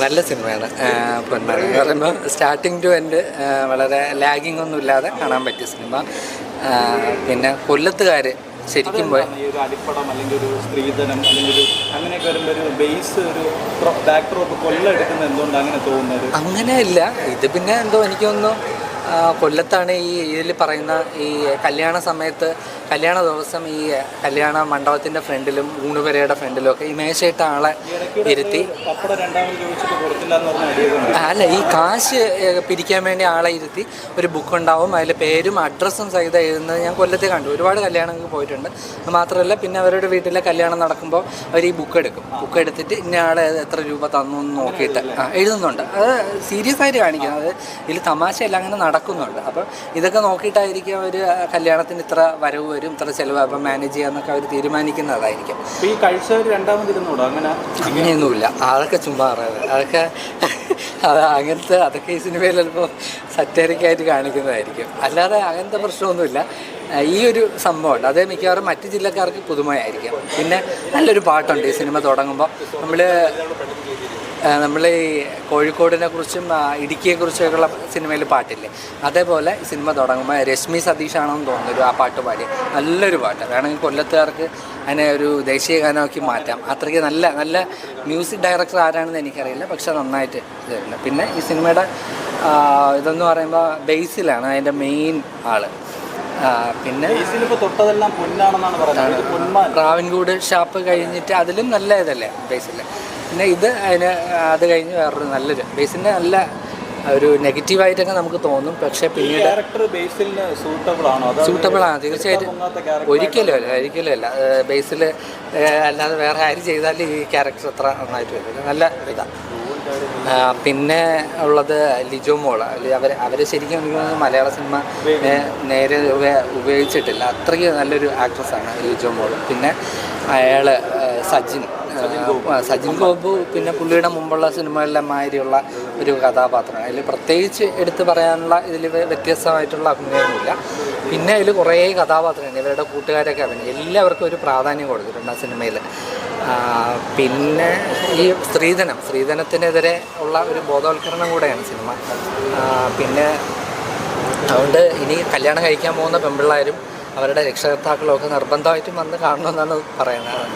നല്ല സിനിമയാണ് പൊന്മാൻ എന്ന് പറയുമ്പോൾ സ്റ്റാർട്ടിങ് ടു എൻഡ് വളരെ ലാഗിങ് ഒന്നും ഇല്ലാതെ കാണാൻ പറ്റിയ സിനിമ. പിന്നെ കൊല്ലത്തുകാർ ശരിക്കും പോയി ഒരു അടിപ്പടം അല്ലെങ്കിൽ ഒരു സ്ത്രീധനം അല്ലെങ്കിൽ ഒരു അങ്ങനെയൊക്കെ വരുമ്പോൾ ഒരു ബേസ് ഒരു ബാക്ക് ഡ്രോപ്പ് കൊല്ലം എടുക്കുന്നത് എന്തുകൊണ്ട് അങ്ങനെ തോന്നുന്നത്? അങ്ങനെയില്ല, ഇത് പിന്നെ എന്തോ എനിക്ക് തോന്നുന്നു കൊല്ലത്താണ് ഈ ഇതിൽ പറയുന്ന ഈ കല്യാണ സമയത്ത് കല്യാണ ദിവസം ഈ കല്യാണ മണ്ഡപത്തിൻ്റെ ഫ്രണ്ടിലും ഊണുപുരയുടെ ഫ്രണ്ടിലും ഒക്കെ ഈ മേശയിട്ട ആളെ ഇരുത്തി അല്ല ഈ കാശ് പിരിക്കാൻ വേണ്ടി ആളെ ഇരുത്തി ഒരു ബുക്ക് ഉണ്ടാവും, അതിൽ പേരും അഡ്രസ്സും സഹിതം എഴുതുന്നത് ഞാൻ കൊല്ലത്തെ കണ്ടു. ഒരുപാട് കല്യാണങ്ങൾക്ക് പോയിട്ടുണ്ട്. അത് മാത്രമല്ല പിന്നെ അവരുടെ വീട്ടിലെ കല്യാണം നടക്കുമ്പോൾ അവർ ഈ ബുക്ക് എടുക്കും. ബുക്ക് എടുത്തിട്ട് ഇന്ന ആളെ എത്ര രൂപ തന്നു എന്ന് നോക്കിയിട്ട് എഴുതുന്നുണ്ട്. അത് സീരിയസ് ആയിട്ട് കാണിക്കുന്നത്, അത് ഇതിൽ തമാശയല്ല, അങ്ങനെ നടക്കുന്നുണ്ട്. അപ്പം ഇതൊക്കെ നോക്കിയിട്ടായിരിക്കും അവർ കല്യാണത്തിന് ഇത്ര വരവ് വരും, ഇത്ര ചിലവ് അപ്പം മാനേജ് ചെയ്യാന്നൊക്കെ അവർ തീരുമാനിക്കുന്നതായിരിക്കും. ഈ കഴിച്ചവർ രണ്ടാമതിരുന്നൂടോ? അങ്ങനെയൊന്നുമില്ല, അതൊക്കെ ചുമ്മാ പറയുന്നത്, അതൊക്കെ അങ്ങനത്തെ അതൊക്കെ ഈ സിനിമയിൽ ചിലപ്പോൾ സറ്ററിക്കായിട്ട് കാണിക്കുന്നതായിരിക്കും. അല്ലാതെ അങ്ങനത്തെ പ്രശ്നമൊന്നുമില്ല. ഈ ഒരു സംഭവമുണ്ട്, അത് മിക്കവാറും മറ്റ് ജില്ലക്കാർക്ക് പുതുമയായിരിക്കും. പിന്നെ നല്ലൊരു പാട്ടുണ്ട് ഈ സിനിമ തുടങ്ങുമ്പോൾ. നമ്മൾ ഈ കോഴിക്കോടിനെ കുറിച്ചും ഇടുക്കിയെക്കുറിച്ചൊക്കെയുള്ള സിനിമയിൽ പാട്ടില്ലേ, അതേപോലെ ഈ സിനിമ തുടങ്ങുമ്പോൾ രശ്മി സതീഷാണെന്ന് തോന്നുന്നു ആ പാട്ട് പാടി. നല്ലൊരു പാട്ട്, വേണമെങ്കിൽ കൊല്ലത്തുകാർക്ക് അതിനെ ഒരു ദേശീയ ഗാനമാക്കി മാറ്റാം. അത്രയ്ക്ക് നല്ല നല്ല മ്യൂസിക് ഡയറക്ടർ ആരാണെന്ന് എനിക്കറിയില്ല, പക്ഷെ നന്നായിട്ട് ഇതുണ്ട്. പിന്നെ ഈ സിനിമയുടെ ഇതെന്ന് പറയുമ്പോൾ ബേസിലാണ് അതിൻ്റെ മെയിൻ ആള്. പിന്നെ തൊട്ടതെല്ലാം പൊന്നാണെന്നാണ് പറയുന്നത്. പ്രാവൻകൂട് ഷാപ്പ് കഴിഞ്ഞിട്ട് അതിലും നല്ല ഇതല്ലേ ബേസിൽ. പിന്നെ ഇത് അത് കഴിഞ്ഞ് വേറൊരു നല്ലൊരു ബേസിൻ്റെ നല്ല ഒരു നെഗറ്റീവായിട്ടൊക്കെ നമുക്ക് തോന്നും, പക്ഷേ പിന്നീട് സൂട്ടബിളാണ് തീർച്ചയായിട്ടും. ഒരിക്കലും അല്ല ബേസിൽ അല്ലാതെ വേറെ ആര് ചെയ്താലും ഈ ക്യാരക്ടർ അത്ര നന്നായിട്ട് വരില്ല, നല്ല ഇതാണ്. പിന്നെ ഉള്ളത് ലിജോ മോള്. അവർ ശരിക്കും എനിക്ക് മലയാള സിനിമ നേരെ ഉപയോഗിച്ചിട്ടില്ല, അത്രയ്ക്ക് നല്ലൊരു ആക്ട്രസ്സാണ് ലിജോ മോള്. പിന്നെ അയാൾ സജിൻ ഗോപു പിന്നെ പുള്ളിയുടെ മുമ്പുള്ള സിനിമകളിലെ മാതിരിയുള്ള ഒരു കഥാപാത്രമാണ്. അതിൽ പ്രത്യേകിച്ച് എടുത്ത് പറയാനുള്ള ഇതിൽ വ്യത്യസ്തമായിട്ടുള്ള അഭിനയമൊന്നുമില്ല. പിന്നെ അതിൽ കുറേ കഥാപാത്രങ്ങൾ ഇവരുടെ കൂട്ടുകാരൊക്കെ അഭിനയം, എല്ലാവർക്കും ഒരു പ്രാധാന്യം കൊടുത്തിട്ടുണ്ട് ആ സിനിമയിൽ. പിന്നെ ഈ സ്ത്രീധനത്തിനെതിരെ ഉള്ള ഒരു ബോധവൽക്കരണം കൂടെയാണ് സിനിമ. പിന്നെ അതുകൊണ്ട് ഇനി കല്യാണം കഴിക്കാൻ പോകുന്ന പെൺപിള്ളേരും അവരുടെ രക്ഷകർത്താക്കളും ഒക്കെ നിർബന്ധമായിട്ടും വന്ന് കാണണമെന്നാണ് പറയുന്നത്.